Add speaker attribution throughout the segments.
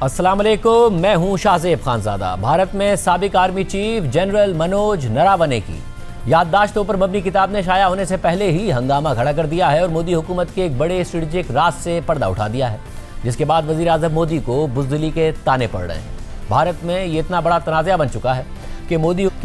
Speaker 1: अस्सलाम वालेकुम, मैं हूं शाहजेब खानजादा। भारत में साबिक army chief general Manoj Naravane की याददाश्तों पर मबनी किताब ने शाया होने से पहले ही हंगामा खड़ा कर दिया है और मोदी हुकूमत के एक बड़े स्ट्रेटेजिक राज से पर्दा उठा दिया है, जिसके बाद वजीर आजम मोदी को बुज़दिली के ताने पड़ रहे हैं। भारत में ये इतना बड़ा तनाज़ा बन चुका है कि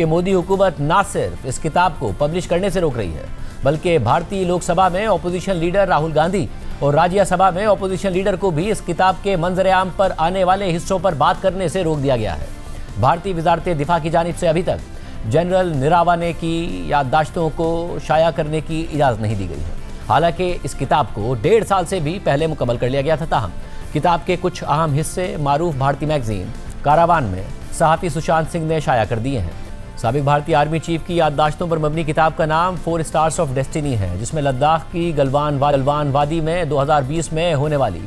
Speaker 1: मोदी हुकूमत ना सिर्फ इस किताब को पब्लिश करने से रोक रही है, बल्कि भारतीय लोकसभा में अपोजिशन लीडर राहुल गांधी और राज्यसभा में अपोजिशन लीडर को भी इस किताब के मंजर आम पर आने वाले हिस्सों पर बात करने से रोक दिया गया है। भारतीय वजारत दिफा की जानिब से अभी तक जनरल नरावने की याददाश्तों को शाया करने की इजाज़त नहीं दी गई है। हालांकि इस किताब को 1.5 साल से भी पहले मुकम्मल कर लिया गया था, ताहम किताब के कुछ अहम हिस्से मारूफ भारतीय मैगजीन कारावान में सहाफ़ी सुशांत सिंह ने शाया कर दिए हैं। साबिक भारतीय आर्मी चीफ की याददाश्तों पर मबनी किताब का नाम 4 स्टार्स ऑफ डेस्टिनी है, जिसमें लद्दाख की गलवान वादी में 2020 में होने वाली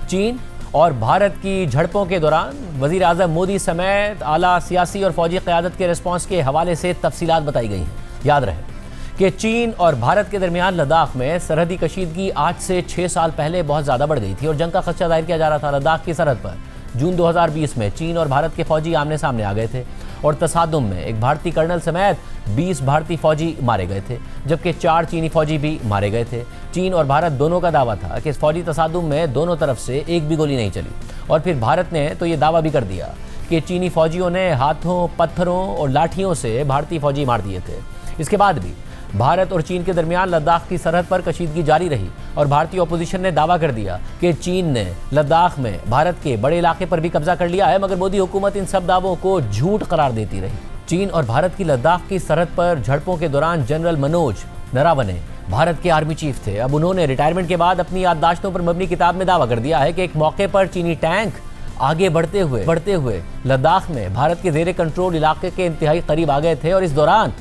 Speaker 1: चीन और भारत की झड़पों के दौरान वज़ीर आज़म मोदी समेत आला सियासी और फौजी क़यादत के रिस्पॉन्स के हवाले से तफसीलात बताई गई हैं। याद रहे कि चीन और भारत के दरमियान लद्दाख में सरहदी कशीदगी आज से 6 साल पहले बहुत ज़्यादा बढ़ गई थी और जंग का खदशा जाहिर किया जा रहा था। लद्दाख की सरहद पर जून 2020 में चीन और भारत के फौजी आमने सामने आ गए थे और तसादुम में एक भारतीय कर्नल समेत 20 भारतीय फौजी मारे गए थे, जबकि 4 चीनी फौजी भी मारे गए थे। चीन और भारत दोनों का दावा था कि इस फौजी तसादुम में दोनों तरफ से एक भी गोली नहीं चली और फिर भारत ने तो ये दावा भी कर दिया कि चीनी फौजियों ने हाथों, पत्थरों और लाठियों से भारतीय फौजी मार दिए थे। इसके बाद भी भारत और चीन के दरमियान लद्दाख की सरहद पर कशीदगी जारी रही और भारतीय अपोजिशन ने दावा कर दिया कि चीन ने लद्दाख में भारत के बड़े इलाके पर भी कब्जा कर लिया है, मगर मोदी हुकूमत इन सब दावों को झूठ करार देती रही। चीन और भारत की लद्दाख की सरहद पर झड़पों के दौरान जनरल मनोज नरावने भारत के आर्मी चीफ थे। अब उन्होंने रिटायरमेंट के बाद अपनी याददाश्तों पर मबनी किताब में दावा कर दिया है कि एक मौके पर चीनी टैंक आगे बढ़ते हुए लद्दाख में भारत के जेर कंट्रोल इलाके के इंतहाई करीब आ गए थे और इस दौरान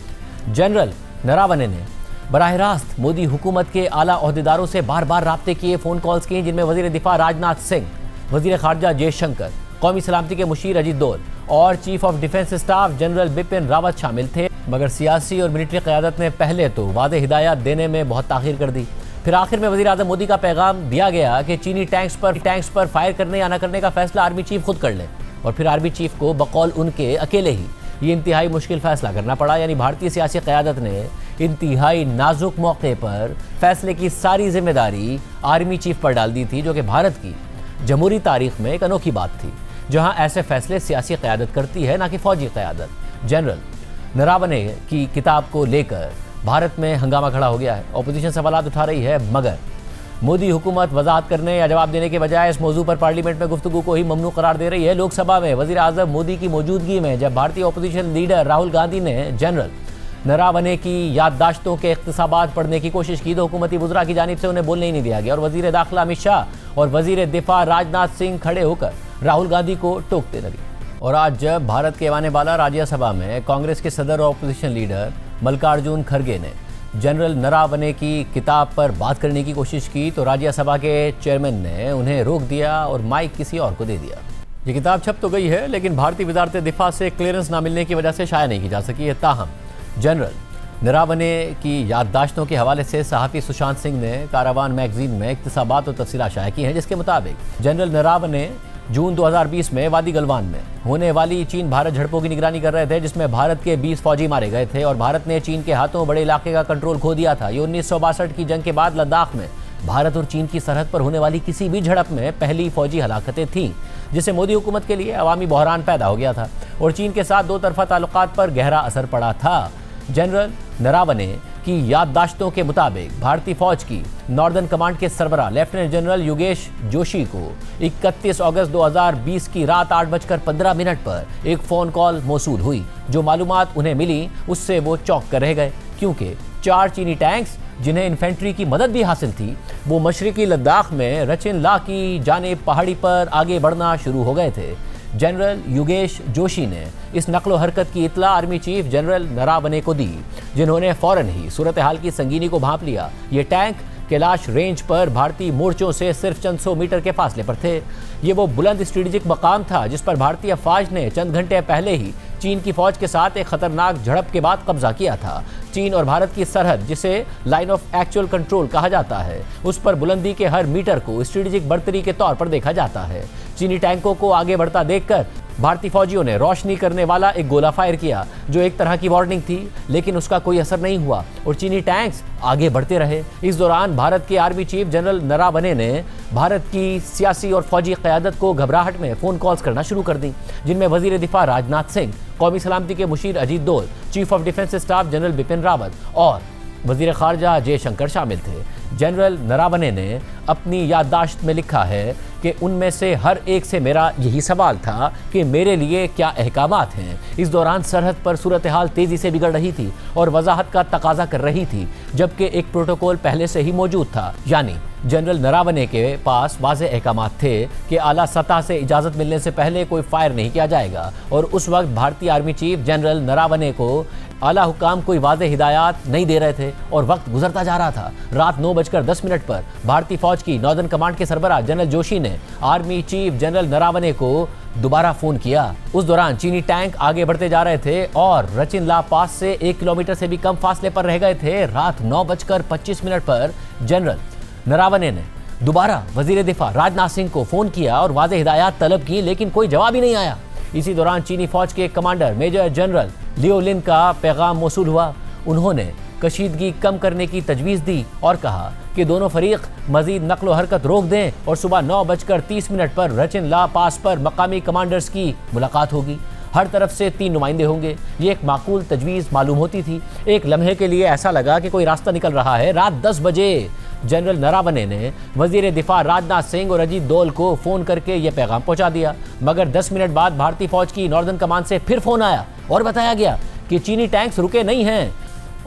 Speaker 1: जनरल नरावने ने बराह रास्त मोदी हुकूमत के आला ओहदेदारों से बार बार राब्ते किए, फ़ोन कॉल्स किए, जिनमें वज़ीर दिफा राजनाथ सिंह, वज़ीर ख़ारजा जयशंकर, कौमी सलामती के मुशीर अजीत डोल और chief of defence staff general Bipin Rawat शामिल थे। मगर सियासी और मिलिट्री क़यादत ने पहले तो वाज़ेह हिदायत देने में बहुत ताख़ीर कर दी। फिर आखिर में वज़ीर आज़म मोदी का पैगाम दिया गया कि चीनी टैंक्स पर फायर करने या न करने का फैसला आर्मी चीफ खुद कर लें और फिर आर्मी चीफ को बकौल उनके अकेले ही ये इंतहाई मुश्किल फैसला करना पड़ा। यानी भारतीय सियासी क़यादत ने इंतहाई नाजुक मौके पर फैसले की सारी जिम्मेदारी आर्मी चीफ पर डाल दी थी, जो कि भारत की जमहूरी तारीख में एक अनोखी बात थी, जहां ऐसे फैसले सियासी क़यादत करती है, ना कि फौजी क़यादत। जनरल नरावने की किताब को लेकर भारत में हंगामा खड़ा हो गया है। अपोजिशन सवालात उठा रही है, मगर मोदी हुकूमत वजाहत करने या जवाब देने के बजाय इस मौजू पर पार्लियामेंट में गुफ्तगू को ही ममनू करार दे रही है। लोकसभा में वज़ीर आज़म मोदी की मौजूदगी में जब भारतीय अपोजिशन लीडर राहुल गांधी ने जनरल नरावने की याददाश्तों के इख्तिसाबात पढ़ने की कोशिश की तो हुकूमती वज़रा की जानिब से उन्हें बोलने ही नहीं दिया गया और वज़ीर दाखिला अमित शाह और वज़ीर दिफा राजनाथ सिंह खड़े होकर राहुल गांधी को टोकते लगे। और आज जब भारत के ऐवान बाला राज्यसभा में कांग्रेस के सदर और अपोजिशन लीडर मल्लिकार्जुन खड़गे ने जनरल नरावने की किताब पर बात करने की कोशिश की तो राज्यसभा के चेयरमैन ने उन्हें रोक दिया और माइक किसी और को दे दिया। ये किताब छप तो गई है, लेकिन भारतीय वजारत दिफा से क्लियरेंस ना मिलने की वजह से शाया नहीं की जा सकी है। ताहम जनरल नरावने की याददाश्तों के हवाले से सहाफ़ी सुशांत सिंह ने कारावान मैगजीन में इख्तिसाबात और तफसीलात शाया की हैं, जिसके मुताबिक जनरल नरावने जून 2020 में वादी गलवान में होने वाली चीन भारत झड़पों की निगरानी कर रहे थे, जिसमें भारत के 20 फौजी मारे गए थे और भारत ने चीन के हाथों बड़े इलाके का कंट्रोल खो दिया था। ये 1962 की जंग के बाद लद्दाख में भारत और चीन की सरहद पर होने वाली किसी भी झड़प में पहली फौजी हलाकतें थीं, जिससे मोदी हुकूमत के लिए अवामी बहरान पैदा हो गया था और चीन के साथ दो तरफा ताल्लुकात पर गहरा असर पड़ा था। जनरल नरावने की याददाश्तों के मुताबिक भारतीय फौज की नॉर्दर्न कमांड के सरबराह लेफ्टिनेंट जनरल योगेश जोशी को 31 अगस्त 2020 की रात 8:15 पर एक फ़ोन कॉल मौसूल हुई। जो मालूमात उन्हें मिली उससे वो चौंक कर रह गए, क्योंकि 4 चीनी टैंक्स जिन्हें इन्फेंट्री की मदद भी हासिल थी, वो मशरकी लद्दाख में रचिन ला की जानिब पहाड़ी पर आगे बढ़ना शुरू हो गए थे। जनरल योगेश जोशी ने इस नकलो हरकत की इतला आर्मी चीफ जनरल नरावने को दी, जिन्होंने फ़ौरन ही सूरत हाल की संगीनी को भांप लिया। ये टैंक कैलाश रेंज पर भारतीय मोर्चों से सिर्फ चंद 100 मीटर के फासले पर थे। ये वो बुलंद स्ट्रेटेजिक मकाम था जिस पर भारतीय अफवाज ने चंद घंटे पहले ही चीन की फौज के साथ एक खतरनाक झड़प के बाद कब्जा किया था। चीन और भारत की सरहद, जिसे लाइन ऑफ एक्चुअल कंट्रोल कहा जाता है, उस पर बुलंदी के हर मीटर को स्ट्रेटेजिक बर्तरी के तौर पर देखा जाता है। चीनी टैंकों को आगे बढ़ता देखकर भारतीय फौजियों ने रोशनी करने वाला एक गोला फायर किया, जो एक तरह की वार्निंग थी, लेकिन उसका कोई असर नहीं हुआ और चीनी टैंक्स आगे बढ़ते रहे। इस दौरान भारत के आर्मी चीफ जनरल नरावने ने भारत की सियासी और फौजी क़यादत को घबराहट में फ़ोन कॉल्स करना शुरू कर दी, जिनमें वजीर दिफा राजनाथ सिंह, कौमी सलामती के मुशीर अजीत डोल, chief of defence staff general Bipin Rawat और वजीर खारजा जयशंकर शामिल थे। जनरल नरावने ने अपनी याददाश्त में लिखा है कि उनमें से हर एक से मेरा यही सवाल था कि मेरे लिए क्या अहकामात हैं। इस दौरान सरहद पर सूरत हाल तेज़ी से बिगड़ रही थी और वजाहत का तकाजा कर रही थी, जबकि एक प्रोटोकॉल पहले से ही मौजूद था। यानी जनरल नरावने के पास वाज़े अहकामात थे कि आला सतह से इजाज़त मिलने से पहले कोई फायर नहीं किया जाएगा और उस वक्त भारतीय आर्मी चीफ जनरल नरावने को आला हुकाम कोई वाज़े हिदायत नहीं दे रहे थे और वक्त गुजरता जा रहा था। रात 9:10 पर भारतीय फौज की नॉर्दर्न कमांड के सरबराह जनरल जोशी ने आर्मी चीफ जनरल नरावने को दोबारा फोन किया। उस दौरान चीनी टैंक आगे बढ़ते जा रहे थे और रचिन ला पास से 1 किलोमीटर से भी कम फासले पर रह गए थे। रात 9:25 पर जनरल नरावने ने दोबारा वजीर दिफा राजनाथ सिंह को फोन किया और वाज़े हिदायत तलब की, लेकिन कोई जवाब ही नहीं आया। इसी दौरान चीनी फौज के कमांडर मेजर जनरल लियो लिन का पैगाम मौसूल हुआ। उन्होंने कशीदगी कम करने की तजवीज़ दी और कहा कि दोनों फरीक मजीद नकलो हरकत रोक दें और सुबह 9:30 पर रचिन ला पास पर मकामी कमांडर्स की मुलाकात होगी। हर तरफ से 3 नुमाइंदे होंगे। ये एक माकूल तजवीज़ मालूम होती थी। एक लम्हे के लिए ऐसा लगा कि कोई रास्ता निकल रहा है। रात 10 बजे जनरल नरावने ने वजीर दिफा राजनाथ सिंह और अजीत डोल को फ़ोन करके यह पैगाम पहुंचा दिया, मगर 10 मिनट बाद भारतीय फौज की नॉर्दर्न कमान से फिर फ़ोन आया और बताया गया कि चीनी टैंक्स रुके नहीं हैं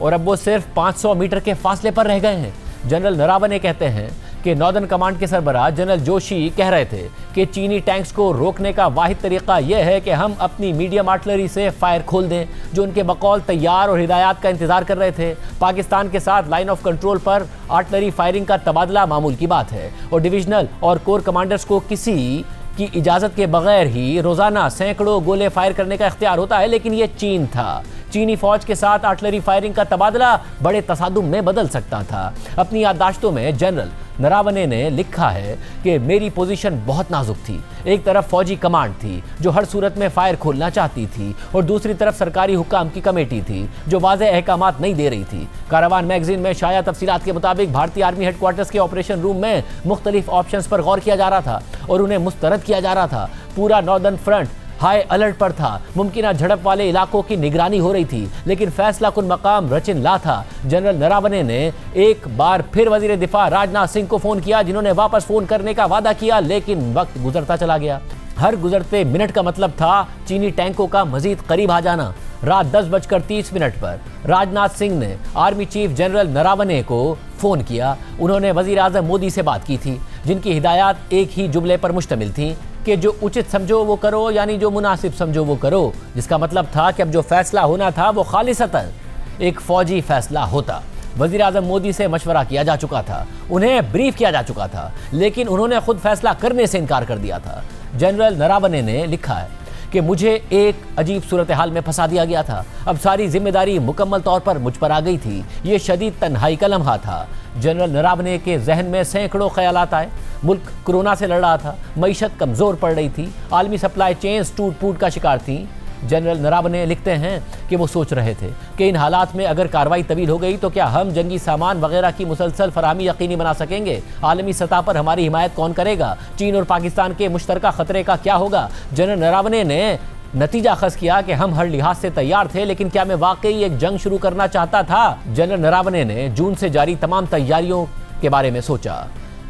Speaker 1: और अब वो सिर्फ 500 मीटर के फासले पर रह गए हैं। जनरल नरावने कहते हैं कि नॉर्दर्न कमांड के सरबराह जनरल जोशी कह रहे थे कि चीनी टैंक्स को रोकने का वाहिद तरीका यह है कि हम अपनी मीडियम आर्टिलरी से फायर खोल दें, जो उनके बकौल तैयार और हिदायत का इंतजार कर रहे थे। पाकिस्तान के साथ लाइन ऑफ कंट्रोल पर आर्टिलरी फायरिंग का तबादला मामूल की बात है और डिविजनल और कोर कमांडर्स को किसी की इजाज़त के बगैर ही रोज़ाना सैकड़ों गोले फायर करने का इख्तियार होता है, लेकिन ये चीन था। चीनी फौज के साथ आर्टिलरी फायरिंग का तबादला बड़े तसादुम में बदल सकता था। अपनी याददाश्तों में जनरल नरावने ने लिखा है कि मेरी पोजीशन बहुत नाजुक थी। एक तरफ फौजी कमांड थी जो हर सूरत में फायर खोलना चाहती थी और दूसरी तरफ सरकारी हुकाम की कमेटी थी जो वाज़े अहकामात नहीं दे रही थी। कारावान मैगजीन में शाया तफसीलात के मुताबिक भारतीय आर्मी हेडक्वार्टर्स के ऑपरेशन रूम में मुख्तलिफ ऑप्शंस पर गौर किया जा रहा था और उन्हें मुस्तरद किया जा रहा था। पूरा नॉर्दर्न फ्रंट हाई अलर्ट पर था। मुमकिन झड़प वाले इलाकों की निगरानी हो रही थी, लेकिन फैसला कुन मकाम रचिन ला था। जनरल नरावने ने एक बार फिर वजीर दिफा राजनाथ सिंह को फोन किया, जिन्होंने वापस फोन करने का वादा किया, लेकिन वक्त गुजरता चला गया। हर गुजरते मिनट का मतलब था चीनी टैंकों का मजीद करीब आ जाना। रात 10:30 पर राजनाथ सिंह ने आर्मी चीफ जनरल नरावने को फोन किया। उन्होंने वजीर आजम मोदी से बात की थी, जिनकी हिदायत एक ही जुमले पर मुश्तमिल थी कि जो उचित समझो वो करो, यानी जो मुनासिब समझो वो करो, जिसका मतलब था कि अब जो फैसला होना था वो खालिसतन एक फौजी फैसला होता। वजीर आजम मोदी से मशवरा किया जा चुका था, उन्हें ब्रीफ किया जा चुका था, लेकिन उन्होंने खुद फैसला करने से इनकार कर दिया था। जनरल नरावने ने लिखा है कि मुझे एक अजीब सूरत हाल में फंसा दिया गया था। अब सारी जिम्मेदारी मुकम्मल तौर पर मुझ पर आ गई थी। ये शदीद तन्हाई का लम्हा था। जनरल नरावने के जहन में सैकड़ों ख्यालात आए। मुल्क कोरोना से लड़ रहा था, मईशत कमज़ोर पड़ रही थी, आलमी सप्लाई चेन्स टूट फूट का शिकार थी। जनरल नरावने लिखते हैं कि वो सोच रहे थे कि इन हालात में अगर कार्रवाई तवील हो गई तो क्या हम जंगी सामान वगैरह की मुसलसल फराहमी यकीनी बना सकेंगे? आलमी सतह पर हमारी हिमायत कौन करेगा? चीन और पाकिस्तान के मुश्तरका खतरे का क्या होगा? जनरल नरावने ने नतीजा खस किया कि हम हर लिहाज से तैयार थे, लेकिन क्या मैं वाकई एक जंग शुरू करना चाहता था? जनरल नरावने ने जून से जारी तमाम तैयारियों के बारे में सोचा।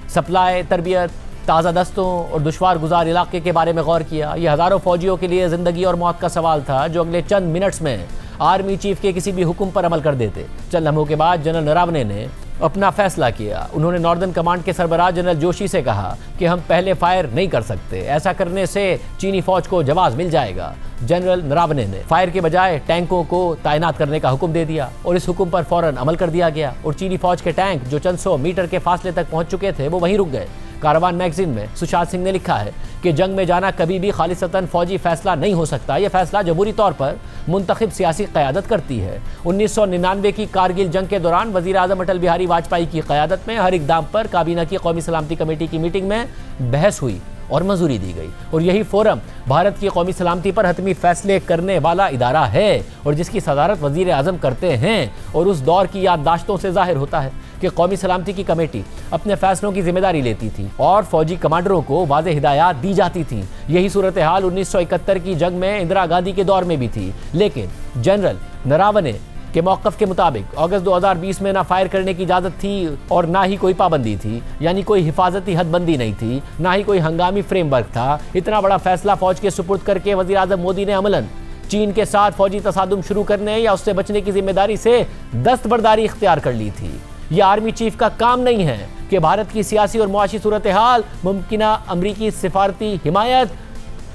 Speaker 1: सप्लाई, तरबियत, ताज़ा दस्तों और दुश्वार गुजार इलाके के बारे में गौर किया। यह हज़ारों फौजियों के लिए ज़िंदगी और मौत का सवाल था, जो अगले चंद मिनट्स में आर्मी चीफ के किसी भी हुक्म पर अमल कर देते। चंद लम्हों के बाद जनरल नरावने ने अपना फैसला किया। उन्होंने नॉर्दर्न कमांड के सरबराह जनरल जोशी से कहा कि हम पहले फायर नहीं कर सकते, ऐसा करने से चीनी फौज को जवाब मिल जाएगा। जनरल नरावने ने फायर के बजाय टैंकों को तैनात करने का हुक्म दे दिया और इस हुक्म पर फौरन अमल कर दिया गया और चीनी फौज के टैंक जो चंद 100 मीटर के फासले तक पहुंच चुके थे वो वहीं रुक गए। कारवान मैगजीन में सुशांत सिंह ने लिखा है कि जंग में जाना कभी भी खालिसतन फौजी फैसला नहीं हो सकता। यह फैसला जबूरी तौर पर मुंतखब सियासी क़यादत करती है। 1999 की कारगिल जंग के दौरान वज़ीर आज़म अटल बिहारी वाजपेयी की क़यादत में हर इक़दाम पर काबीना की कौमी सलामती कमेटी की मीटिंग में बहस हुई और मंजूरी दी गई, और यही फोरम भारत की कौमी सलामती पर हतमी फैसले करने वाला इदारा है और जिसकी सदारत वज़ीर आज़म करते हैं। और उस दौर की याददाश्तों से जाहिर होता है कि कौमी सलामती की कमेटी अपने फैसलों की जिम्मेदारी लेती थी और फौजी कमांडरों को वाज़ेह हिदायत दी जाती थी। यही सूरत हाल 1971 की जंग में इंदिरा गांधी के दौर में भी थी, लेकिन जनरल नरावने के मौक़िफ़ के मुताबिक अगस्त 2020 में ना फायर करने की इजाज़त थी और ना ही कोई पाबंदी थी, यानी कोई हिफाजती हदबंदी नहीं थी, ना ही कोई हंगामी फ्रेमवर्क था। इतना बड़ा फैसला फौज के सुपुर्द करके वज़ीर आज़म मोदी ने अमलन चीन के साथ फौजी तसादुम शुरू करने या उससे बचने की जिम्मेदारी से दस्तबरदारी इख्तियार कर ली थी। यह आर्मी चीफ का काम नहीं है कि भारत की सियासी और मुआशी सूरत हाल, मुमकिना अमरीकी सिफारती हिमायत,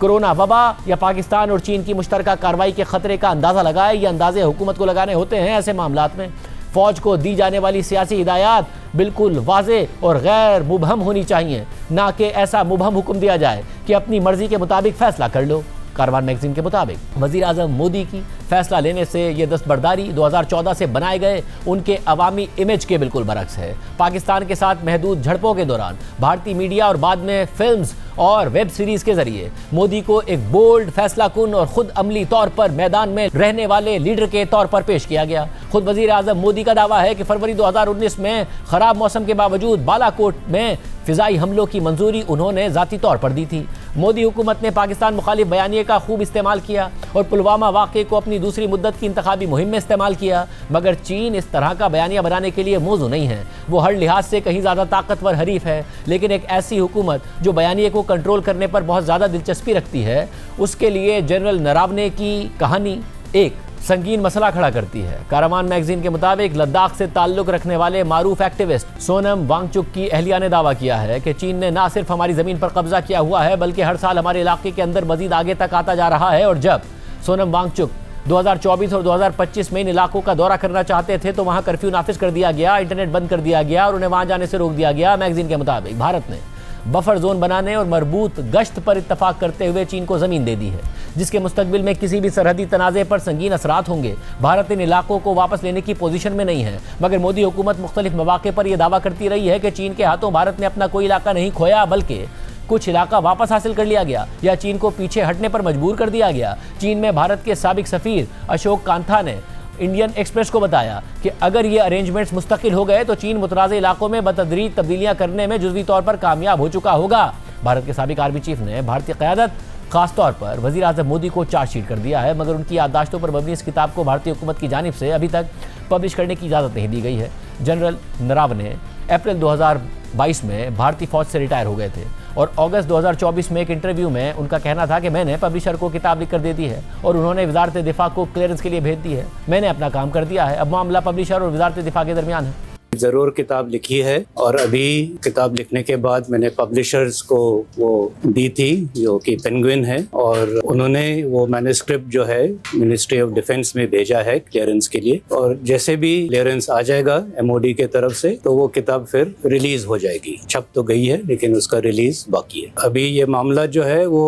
Speaker 1: कोरोना वबा या पाकिस्तान और चीन की मुश्तरका कार्रवाई के खतरे का अंदाज़ा लगाए। ये अंदाजे हुकूमत को लगाने होते हैं। ऐसे मामलात में फ़ौज को दी जाने वाली सियासी हिदायत बिल्कुल वाज़े और गैर मुबहम होनी चाहिए, ना कि ऐसा मुबहम हुक्म दिया जाए कि अपनी मर्जी के मुताबिक फ़ैसला कर लो। कारवान मैगजीन के मुताबिक वज़ीर आज़म मोदी की फैसला लेने से ये दस्तबरदारी 2014 से बनाए गए उनके अवामी इमेज के बिल्कुल बरक्स है। पाकिस्तान के साथ महदूद झड़पों के दौरान भारतीय मीडिया और बाद में फिल्म्स और वेब सीरीज के जरिए मोदी को एक बोल्ड, फैसला कुन और खुद अमली तौर पर मैदान में रहने वाले लीडर के तौर पर पेश किया गया। खुद वज़ीर आज़म मोदी का दावा है कि फरवरी 2019 में खराब मौसम के बावजूद बालाकोट में फिजाई हमलों की मंजूरी उन्होंने ज़ाती तौर पर दी थी। मोदी हुकूमत ने पाकिस्तान मुखालिफ बयानिए का खूब इस्तेमाल किया और पुलवामा वाक़े को अपनी दूसरी मुद्दत की इंतखाबी मुहिम में इस्तेमाल किया, मगर चीन इस तरह का बयानिया बनाने के लिए मौजू नहीं है। वो हर लिहाज से कहीं ज़्यादा ताकतवर हरीफ है, लेकिन एक ऐसी हुकूमत जो बयानिए को कंट्रोल करने पर बहुत ज़्यादा दिलचस्पी रखती है, उसके लिए जनरल नरावने की कहानी एक संगीन मसला खड़ा करती है। कारवान मैगजीन के मुताबिक लद्दाख से ताल्लुक रखने वाले मारूफ एक्टिविस्ट सोनम वांगचुक की अहलिया ने दावा किया है कि चीन ने न सिर्फ हमारी ज़मीन पर कब्जा किया हुआ है, बल्कि हर साल हमारे इलाके के अंदर मजीद आगे तक आता जा रहा है। और जब सोनम वांगचुक 2024 और 2025 में इन इलाकों का दौरा करना चाहते थे तो वहाँ कर्फ्यू नाफिज कर दिया गया, इंटरनेट बंद कर दिया गया और उन्हें वहाँ जाने से रोक दिया गया। मैगजीन के मुताबिक भारत ने बफर जोन बनाने और मरबूत गश्त पर इत्तफाक करते हुए चीन को ज़मीन दे दी है, जिसके मुस्तकबिल में किसी भी सरहदी तनाज़े पर संगीन असरात होंगे। भारत इन इलाकों को वापस लेने की पोजीशन में नहीं है, मगर मोदी हुकूमत मुख्तलिफ मौक़े पर यह दावा करती रही है कि चीन के हाथों भारत ने अपना कोई इलाका नहीं खोया, बल्कि कुछ इलाका वापस हासिल कर लिया गया या चीन को पीछे हटने पर मजबूर कर दिया गया। चीन में भारत के साबिक सफ़ीर अशोक कांथा ने इंडियन एक्सप्रेस को बताया कि अगर ये अरेंजमेंट्स मुस्तकिल हो गए तो चीन मुतराज़ इलाकों में बतदरीज तब्दीलियां करने में जुज़वी तौर पर कामयाब हो चुका होगा। भारत के साबिक आर्मी चीफ ने भारतीय क़यादत, खासतौर पर वज़ीर आज़म मोदी को चार्जशीट कर दिया है, मगर उनकी याददाश्तों पर मबनी इस किताब को भारतीय हुकूमत की जानिब से अभी तक पब्लिश करने की इजाज़त नहीं दी गई है। जनरल नरावने अप्रैल 2022 में भारतीय फ़ौज से रिटायर हो गए थे और अगस्त 2024 में एक इंटरव्यू में उनका कहना था कि मैंने पब्लिशर को किताब लिख कर दे दी है और उन्होंने वज़ारत दिफा को क्लियरेंस के लिए भेज दी है। मैंने अपना काम कर दिया है, अब मामला पब्लिशर और वज़ारत दिफा के दरमियान है।
Speaker 2: ज़रूर किताब लिखी है और अभी किताब लिखने के बाद मैंने पब्लिशर्स को वो दी थी जो कि पेंगुइन है, और उन्होंने वो मैन्युस्क्रिप्ट जो है मिनिस्ट्री ऑफ डिफेंस में भेजा है क्लियरेंस के लिए, और जैसे भी क्लियरेंस आ जाएगा MOD के तरफ से तो वो किताब फिर रिलीज हो जाएगी। छप तो गई है लेकिन उसका रिलीज बाकी है। अभी ये मामला जो है वो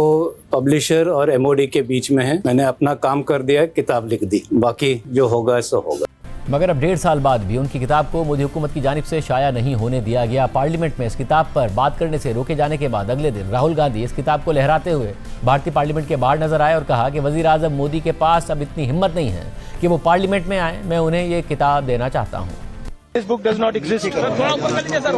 Speaker 2: पब्लिशर और MOD के बीच में है। मैंने अपना काम कर दिया, किताब लिख दी, बाकी जो होगा सो होगा।
Speaker 1: मगर अब 1.5 साल बाद भी उनकी किताब को मोदी हुकूमत की जानिब से शाया नहीं होने दिया गया। पार्लियामेंट में इस किताब पर बात करने से रोके जाने के बाद अगले दिन राहुल गांधी इस किताब को लहराते हुए भारतीय पार्लियामेंट के बाहर नजर आए और कहा कि वज़ीर आज़म मोदी के पास अब इतनी हिम्मत नहीं है कि वो पार्लियामेंट में आए, मैं उन्हें ये किताब देना चाहता हूँ।
Speaker 3: This book does not exist.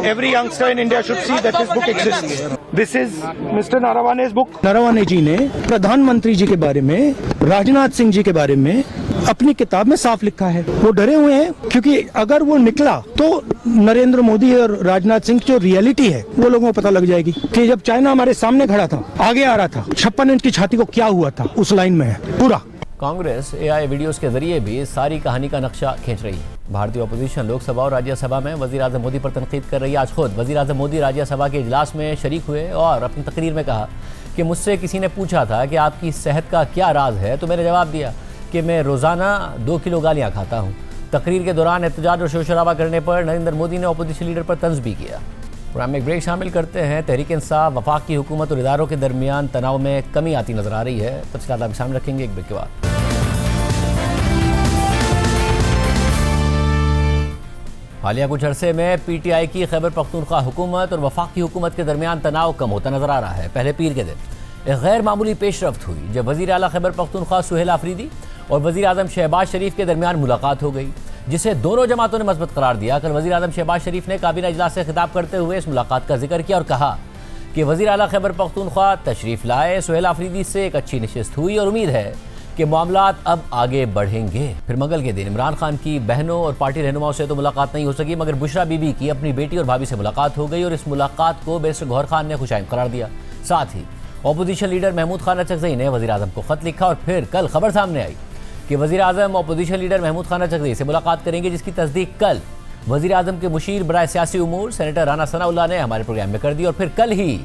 Speaker 3: Every youngster in India should see that this book exists. This is Mr. Narawane's book.
Speaker 4: Naravane जी ने प्रधानमंत्री जी के बारे में, राजनाथ सिंह जी के बारे में अपनी किताब में साफ लिखा है। वो डरे हुए हैं क्योंकि अगर वो निकला तो नरेंद्र मोदी और राजनाथ सिंह जो रियलिटी है वो लोगों को पता लग जाएगी कि जब चाइना हमारे सामने खड़ा था, आगे आ रहा था, 56 इंच की छाती को क्या हुआ था, उस लाइन में है पूरा।
Speaker 1: कांग्रेस AI वीडियोस के जरिए भी सारी कहानी का नक्शा खींच रही है। भारतीय अपोजिशन लोकसभा और राज्यसभा में वज़ीर आज़म मोदी पर तनकीद कर रही है। आज खुद वज़ीर आज़म मोदी राज्यसभा के इजलास में शरीक हुए और अपनी तकरीर में कहा कि मुझसे किसी ने पूछा था कि आपकी सेहत का क्या राज है, तो मैंने जवाब दिया कि मैं रोज़ाना 2 किलो गालियाँ खाता हूँ। तकरीर के दौरान एहतजाज और शोर शराबा करने पर नरेंद्र मोदी ने अपोजिशन लीडर पर तंज भी किया। प्रोग्राम में एक ब्रेक शामिल करते हैं। तहरीक इंसाफ, वफाक की हुकूमत और इदारों के दरमियान तनाव में कमी आती नजर आ रही है। तफसीलात आपके सामने रखेंगे एक ब्रेक के बाद। हालिया कुछ अरसे में PTI की खैबर पख्तूनख्वा हुकूमत और वफाकी हुकूमत के दरमियान तनाव कम होता नजर आ रहा है। पहले पीर के दिन एक गैर मामूली पेशरफ्त हुई जब वज़ीर आला खैबर पख्तूनख्वा सुहेल आफरीदी और वज़ीर आज़म शहबाज शरीफ के दरमियान मुलाकात हो गई, जिसे दोनों जमातों ने मजबूत करार दिया। कल वज़ीर आज़म शहबाज शरीफ ने काबीना इजलास से खिताब करते हुए इस मुलाकात का जिक्र किया और कहा कि वज़ीर आला खैबर पख्तूनख्वा तशरीफ़ लाए, सुहेल आफरीदी से एक अच्छी नशिस्त हुई और उम्मीद है कि मामलात अब आगे बढ़ेंगे। फिर मंगल के दिन इमरान खान की बहनों और पार्टी रहनुमाओं से तो मुलाकात नहीं हो सकी, मगर बुशरा बीबी की अपनी बेटी और भाभी से मुलाकात हो गई और इस मुलाकात को बैरिस्टर गौहर खान ने खुशाइंद करार दिया। साथ ही अपोजिशन लीडर महमूद खान अचकज़ई ने वज़ीर आज़म को ख़त लिखा और फिर कल खबर सामने आई कि वज़ीर आज़म अपोजिशन लीडर महमूद खान अचकज़ई से मुलाकात करेंगे, जिसकी तस्दीक कल वज़ीर आज़म के मुशीर बराए सियासी उमूर सेनेटर राना सनाउल्लाह ने हमारे प्रोग्राम में कर दी। और फिर कल ही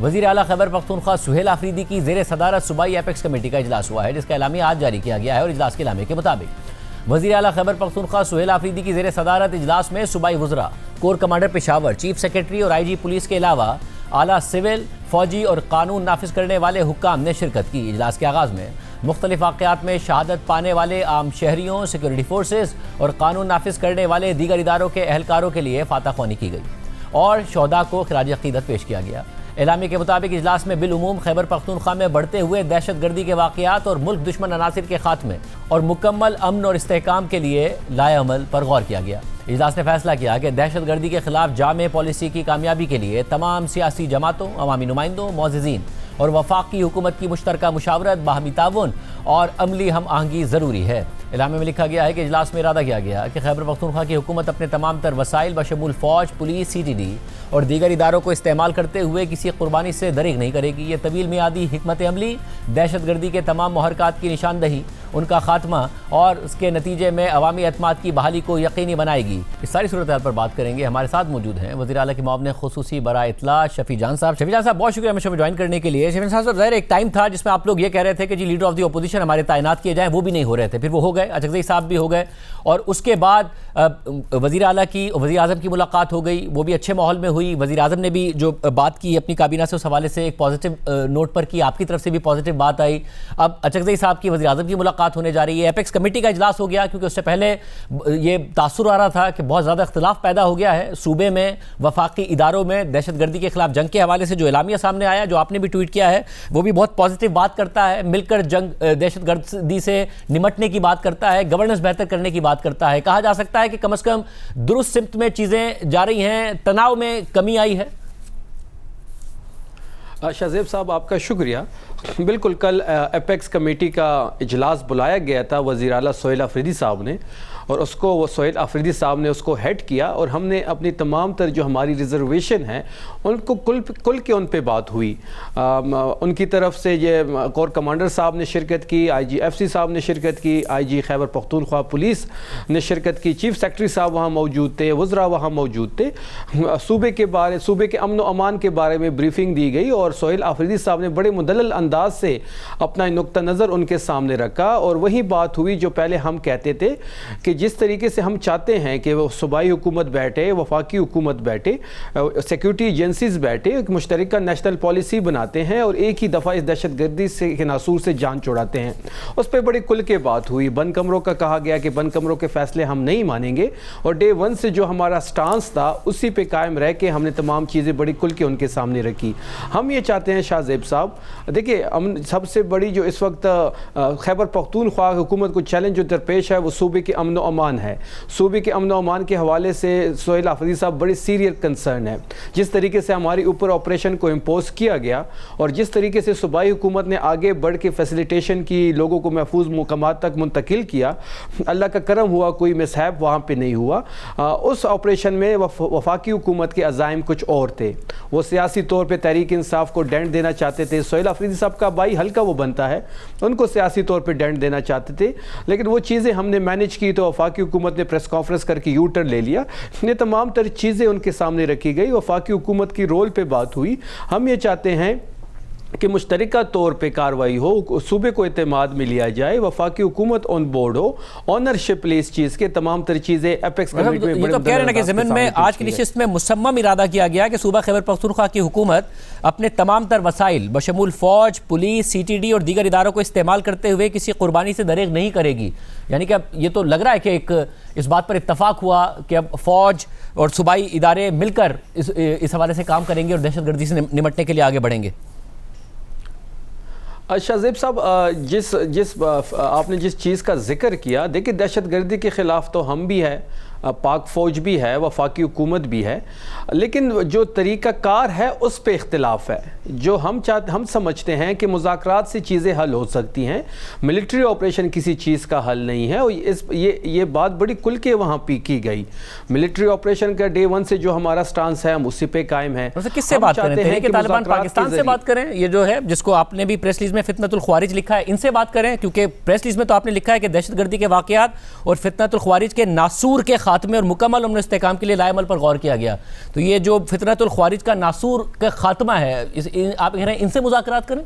Speaker 1: वज़ीर आला खैबर पख्तूनख्वा सुहेल आफरीदी की ज़ेर सदारत सूबाई एपेक्स कमेटी का इजलास हुआ है, जिसका एलामिया आज जारी किया गया है। और इजलास के एलामिया के मुताबिक वज़ीर आला खैबर पख्तूनख्वा सुहेल आफरीदी की ज़ेर सदारत इजलास में सूबाई वज़रा, core commander Peshawar, chief secretary और IG पुलिस के अलावा आला सिविल, फौजी और कानून नाफिज करने वाले हुक्काम ने शिरकत की। इजलास के आगाज़ में मुख्तलिफ वाक़यात में शहादत पाने वाले आम शहरियों, सिक्योरिटी फोर्सेज और कानून नाफिज करने वाले दीगर इदारों के अहलकारों के लिए फातह ख्वानी की गई और शोहदा को खिराज अक़ीदत पेश किया गया। एलामी के मुताबिक इजलास में बिलउमूम खैबर पख्तूनख्वा में बढ़ते हुए दहशत गर्दी के वाक़यात और मुल्क दुश्मन अनासिर के खात्मे और मुकम्मल अमन और इस्तेहकाम के लिए लाए अमल पर गौर किया गया। इजलास ने फैसला किया कि दहशत गर्दी के खिलाफ जामे पॉलिसी की कामयाबी के लिए तमाम सियासी जमातों, अवामी नुमाइंदों, मोअज़्ज़िज़ीन और वफाकी हुकूमत की मुश्तरका मुशावरत, बाहमी ताउन और अमली हम आहंगी ज़रूरी है। इलामे में लिखा गया है कि इजलास में इरादा किया गया कि खैबर पख्तूनख्वा की हुकूमत अपने तमाम तर वसाइल बशमूल फ़ौज, पुलिस, CTD और दीगर इदारों को इस्तेमाल करते हुए किसी कुर्बानी से दरेग नहीं करेगी। ये तवील मियादी हिकमत अमली दहशत गर्दी के तमाम मुहरकात की निशानदही, उनका खात्मा और उसके नतीजे में अवामी एतमाद की बहाली को यकीनी बनाएगी। इस सारी सूरत पर बात करेंगे। हमारे साथ मौजूद हैं वज़ीर आला के मुआविन ख़ुसूसी बराए इत्तला शफ़ी जान साहब। शफ़ी जान साहब, बहुत शुक्रिया हमें ज्वाइन करने के लिए। शफ़ी साहब, ज़ाहिर एक टाइम था जिसमें आप लोग ये कह रहे थे कि जी लीडर ऑफ द अपोजिशन हमारे तैनात किए जाएँ, वो भी नहीं हो रहे थे, फिर वो हो गए, अचकज़ई साहब भी हो गए और उसके बाद वज़ीर आला की वज़ीर आज़म की मुलाकात हो गई, वो भी अच्छे माहौल में हुई। वज़ीर आज़म ने भी जो बात की अपनी काबीना से, उस हवाले से एक पॉजिटिव नोट पर की, आपकी तरफ से भी पॉजिटिव बात आई। अब अचकज़ई साहब की वज़ीर आज़म की मुलाकात होने जा रही है। एपेक्स कमेटी का इजलास हो गया, क्योंकि उससे पहले ये तासुर आ रहा था कि बहुत ज़्यादा इख्तिलाफ पैदा हो गया है सूबे में, वफाकी इदारों में दहशत गर्दी के खिलाफ जंग के हवाले से। जो एलामिया सामने आया, जो आपने भी ट्वीट किया है, वो भी बहुत पॉजिटिव बात करता है, मिलकर जंग दहशत गर्दी से निमटने की बात करता है, गवर्नेंस बेहतर करने की बात करता है। कहा जा सकता है कि कम से कम दुरुस्त सिमत में चीज़ें जा रही हैं, तनाव में कमी आई है।
Speaker 5: शाहज़ेब साहब, आपका शुक्रिया। बिल्कुल, कल एपेक्स कमेटी का इजलास बुलाया गया था वज़ीर आला सुहेल आफरीदी साहब ने, और उसको वो सुहेल आफरीदी साहब ने उसको हेड किया और हमने अपनी तमाम तर जो हमारी रिजर्वेशन है उनको कुल के उन पे बात हुई। उनकी तरफ से ये कोर कमांडर साहब ने शिरकत की, IGFC साहब ने शिरकत की, IG खैबर पख्तूनख्वा पुलिस ने शिरकत की, चीफ सेक्रेटरी साहब वहाँ मौजूद थे, वज़रा वहाँ मौजूद थे। सूबे के अमन व अमान के बारे में ब्रीफिंग दी गई और सुहेल आफरीदी साहब ने बड़े मुदल्लल अंदाज से अपना नुक्ता नज़र उनके सामने रखा। और वही बात हुई जो पहले हम कहते थे कि जिस तरीके से हम चाहते हैं कि वो सूबाई हुकूमत बैठे, वफाकी हुकूमत बैठे, सिक्योरिटी एजेंसीज बैठे, एक मुश्तरका नेशनल पॉलिसी बनाते हैं और एक ही दफ़ा इस दहशत गर्दी से के नासूर से जान छुड़ाते हैं। उस पर बड़ी खुल के बात हुई। बंद कमरों का कहा गया कि बंद कमरों के फैसले हम नहीं मानेंगे और डे 1 से जो हमारा स्टांस था उसी पे कायम रह के हमने तमाम चीज़ें बड़ी खुल के उनके सामने रखी। हम ये चाहते हैं शाहज़ेब साहब, देखिए सबसे बड़ी जो इस वक्त खैबर पख्तूनख्वा हुकूमत को चैलेंज जो दरपेश है वो सूबे के अमन व अमान है। सूबे के अमन व अमान के हवाले से सुहेल आफरीदी साहब बड़ी सीरियस कंसर्न है। जिस तरीके से हमारे ऊपर ऑपरेशन को इम्पोज किया गया और जिस तरीके से सूबाई हुकूमत ने आगे बढ़ के फैसिलिटेशन की, लोगों को महफूज मुकामात तक मुंतकिल किया, अल्लाह का करम हुआ, कोई मिसहैप वहाँ पर नहीं हुआ। उस ऑपरेशन में वफाकी हुकूमत के अज़ाइम कुछ और थे। वो सियासी तौर पर तहरीक इंसाफ को डेंट देना चाहते थे। सुहेल आफरीदी साहब का भाई हल्का वो बनता है, उनको सियासी तौर पर डेंट देना चाहते थे, लेकिन वो चीज़ें हमने मैनेज की तो वफाकी हुकूमत ने प्रेस कॉन्फ्रेंस करके यू टर्न ले लिया। ये तमाम तर चीज़ें उनके सामने रखी गई, वफाकी हुकूमत की रोल पे बात हुई। हम ये चाहते हैं कि मुश्तरका तौर पे कार्रवाई हो, सूबे को एतमाद में लिया जाए, वफाकी हुकूमत ऑन बोर्ड हो, ऑनरशिप ले इस चीज़ के, तमाम तर चीज़ें एपेक्स कमेटी में
Speaker 1: ये तो कह रहे हैं कि ज़मीन में आज की नशिस्त में मुसम्मम इरादा किया गया कि सूबा खैबर पख्तूनख्वा की हुकूमत अपने तमाम तर वसाइल बशमूल फ़ौज, पुलिस, CTD और दीगर इदारों को इस्तेमाल करते हुए किसी कुर्बानी से दरेग नहीं करेगी। यानी कि अब ये तो लग रहा है कि एक इस बात पर इत्तफाक हुआ कि अब फ़ौज और सूबाई इदारे मिलकर इस हवाले से काम करेंगे और दहशतगर्दी से निमटने के लिए आगे बढ़ेंगे।
Speaker 5: शाहजेब साहब, आपने जिस चीज़ का जिक्र किया, देखिए दहशतगर्दी के ख़िलाफ़ तो हम भी है, पाक फ़ौज भी है, वफाकी हुकूमत भी है, लेकिन जो तरीक़ाकार है उस पे इख्तिलाफ है। जो हम समझते हैं कि मुज़ाकरात से चीज़ें हल हो सकती हैं, मिलिट्री ऑपरेशन किसी चीज़ का हल नहीं है। और ये बात बड़ी खुल के वहाँ पे की गई। मिलिट्री ऑपरेशन का डे 1 से जो हमारा स्टांस है हम उसी पे कायम है।
Speaker 1: किससे बात करें कि तालिबान पाकिस्तान से बात करें, ये जो है जिसको आपने भी प्रेस रिलीज में फितनतुल ख्वारिज लिखा है, इनसे बात करें, क्योंकि प्रेस रिलीज में तो आपने लिखा है कि दहशतगर्दी के वाक़यात और फितनतुल ख्वारिज के नासूर के खात्मे और मुकम्मल अमन इस्तेहकाम के लिए लाएमल पर गौर किया गया। तो ये जो फितनतुल ख्वारिज का नासूर का खात्मा है, आप कह रहे हैं इनसे मुज़ाकरात करें?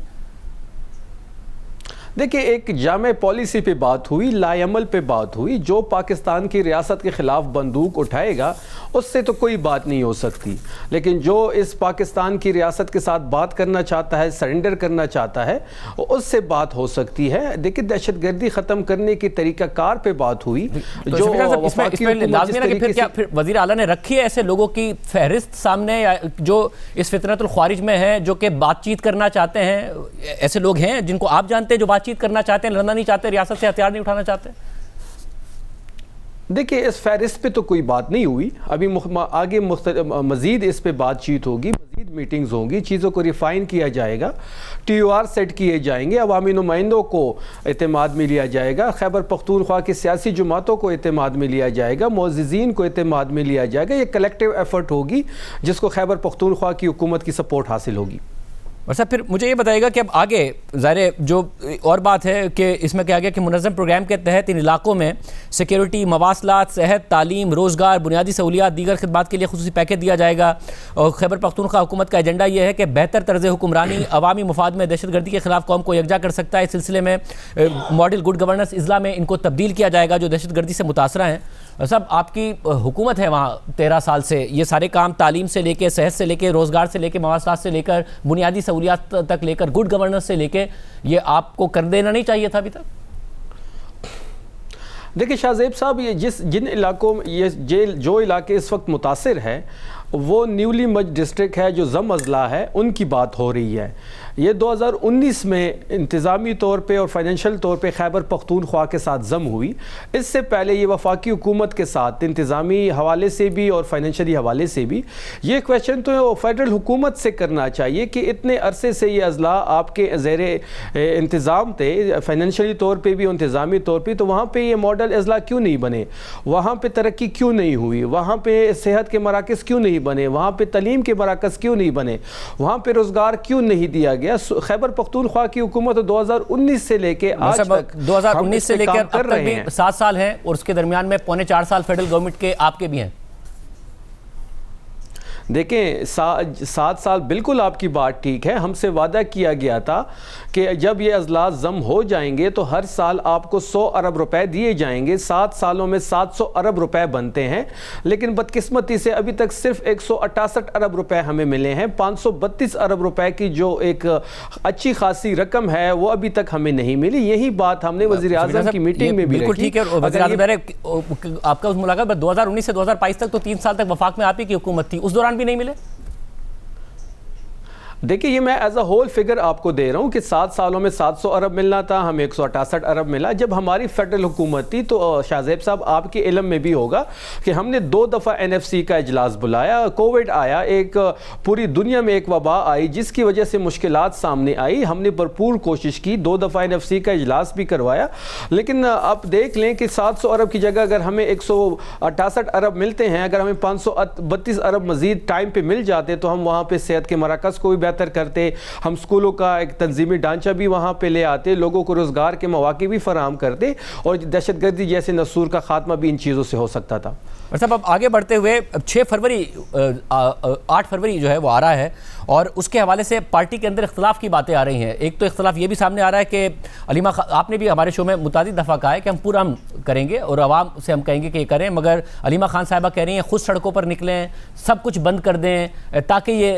Speaker 5: देखिए, एक जामे पॉलिसी पे बात हुई, लाएमल पे बात हुई। जो पाकिस्तान की रियासत के ख़िलाफ़ बंदूक उठाएगा उससे तो कोई बात नहीं हो सकती, लेकिन जो इस पाकिस्तान की रियासत के साथ बात करना चाहता है, सरेंडर करना चाहता है, उससे बात हो सकती है। देखिए, दहशतगर्दी ख़त्म करने की तरीक़ाकार पे बात हुई।
Speaker 1: तो जो वज़ीर आला ने रखी है ऐसे लोगों की फहरिस्त सामने जो इस फितनतुल ख्वारिज में है, जो कि बातचीत करना चाहते हैं, ऐसे लोग हैं जिनको आप जानते हैं जो बातचीत करना चाहते हैं, लड़ना नहीं चाहते, रियासत से हथियार नहीं उठाना चाहते?
Speaker 5: देखिए, इस फहरिस्त पे तो कोई बात नहीं हुई। अभी आगे मज़ीद इस पे बातचीत होगी, मज़ीद मीटिंग्स होंगी, चीज़ों को रिफ़ाइन किया जाएगा, TOR सेट किए जाएंगे, अवामी नुमाइंदों को एतमाद में लिया जाएगा, खैबर पख्तूनख्वा की सियासी जमातों को एतमाद में लिया जाएगा, मुअज़्ज़िज़ीन को एतमाद में लिया जाएगा। ये कलेक्टिव एफर्ट होगी जिसको खैबर पख्तूनख्वा की हुकूमत की सपोर्ट हासिल होगी।
Speaker 1: और सर फिर मुझे ये बताइएगा कि अब आगे ज़ाहिर जो और बात है कि इसमें क्या गया कि मुनज़्ज़म प्रोग्राम के तहत इन इलाकों में सिक्योरिटी, मवासलात, सेहत, तालीम, रोज़गार, बुनियादी सहूलियात, दीगर खिदमात के लिए खुसूसी पैकेज दिया जाएगा। और खैबर पख्तूनख्वा हुकूमत का एजेंडा ये है कि बेहतर तर्ज़ हुक्मरानी अवामी मुफाद में दहशतगर्दी के खिलाफ कौम को यकजा कर सकता है। इस सिलसिले में मॉडल गुड गवर्नेंस इज़ला में इनको तब्दील किया जाएगा जो दहशतगर्दी से मुतासरा हैं। सब आपकी हुकूमत है वहाँ 13 साल से, ये सारे काम तालीम से लेके, सेहत से लेके, रोज़गार से लेके, मवासलात से लेकर, बुनियादी सहूलियात तक लेकर, गुड गवर्नेंस से लेके, ये आपको कर देना नहीं चाहिए था अभी तक?
Speaker 5: देखिए शाहजेब साहब, ये जिन इलाकों में जो इलाके इस वक्त मुतासिर है वो न्यूली मर्ज डिस्ट्रिक्ट है, जो जम अजला है, उनकी बात हो रही है। ये 2019 में इंतज़ामी तौर पे और फाइनेंशियल तौर पे खैबर पख्तूनख्वा के साथ जम हुई। इससे पहले ये वफाकी हुकूमत के साथ इंतज़ामी हवाले से भी और फाइनेंशियली हवाले से भी। ये क्वेश्चन तो फेडरल हुकूमत से करना चाहिए कि इतने अरसे से ये अजला आपके ज़ेर इंतज़ाम थे, फाइनेंशियली तौर पर भी और इंतज़ामी तौर पर, तो वहाँ पर ये मॉडल अजला क्यों नहीं बने? वहाँ पर तरक्की क्यों नहीं हुई? वहाँ पर सेहत के मराकज़ क्यों नहीं बने? वहाँ पे तालीम के मराकज़ क्यों नहीं बने? वहाँ पे रोज़गार क्यों नहीं दिया गया? खैबर पख्तूनख्वा की हुकूमत 2019 से लेके आज तक
Speaker 1: 2019 से लेकर अब तक भी 7 साल हैं और उसके दरमियान में 4.25 साल फेडरल गवर्नमेंट के आपके भी हैं।
Speaker 5: देखें, 7 साल बिल्कुल आपकी बात ठीक है। हमसे वादा किया गया था कि जब ये अजलास जम हो जाएंगे तो हर साल आपको 100 अरब रुपए दिए जाएंगे। 7 सालों में 700 अरब रुपए बनते हैं, लेकिन बदकिस्मती से अभी तक सिर्फ 168 अरब रुपए हमें मिले हैं। 532 अरब रुपए की जो एक अच्छी खासी रकम है वो अभी तक हमें नहीं मिली। यही बात हमने वज़ीर आज़म की मीटिंग में भी रखी।
Speaker 1: ठीक है, आपका उस मुलाकात 2019 से 2022 तक तो 3 साल तक वफाक में आप ही की हुकूमत थी, उस दौरान भी नहीं मिले?
Speaker 5: देखिए, ये मैं एज अ होल फिगर आपको दे रहा हूँ कि 7 सालों में 700 अरब मिलना था, हमें 168 अरब मिला। जब हमारी फेडरल हुकूमत थी तो शाहजेब साहब आपके इल्म में भी होगा कि हमने 2 दफ़ा NFC का इजलास बुलाया। कोविड आया, एक पूरी दुनिया में एक वबा आई जिसकी वजह से मुश्किलात सामने आई। हमने भरपूर कोशिश की, 2 दफ़ा NFC का इजलास भी करवाया, लेकिन आप देख लें कि 700 अरब की जगह अगर हमें 168 अरब मिलते हैं, अगर हमें 532 अरब मज़ीद टाइम पर मिल जाते तो हम वहाँ पर सेहत के मराकज़ को भी बेहतर करते, हम स्कूलों का एक तंजीमी ढांचा भी वहाँ पे ले आते, लोगों को रोज़गार के मौके भी फराहम करते और दहशतगर्दी जैसे नसूर का खात्मा भी इन चीज़ों से हो सकता था।
Speaker 1: मतलब अब आगे बढ़ते हुए 8 फरवरी जो है वो आ रहा है और उसके हवाले से पार्टी के अंदर इख्तलाफ की बातें आ रही हैं। एक तो इख्तलाफ ये भी सामने आ रहा है कि अलीमा आपने भी हमारे शो में मुतादिद दफ़ा कहा है कि हम पूरा हम करेंगे और आवाम से हम कहेंगे कि ये करें, मगर अलीमा खान साहिबा कह रही हैं खुद सड़कों पर निकलें, सब कुछ बंद कर दें ताकि ये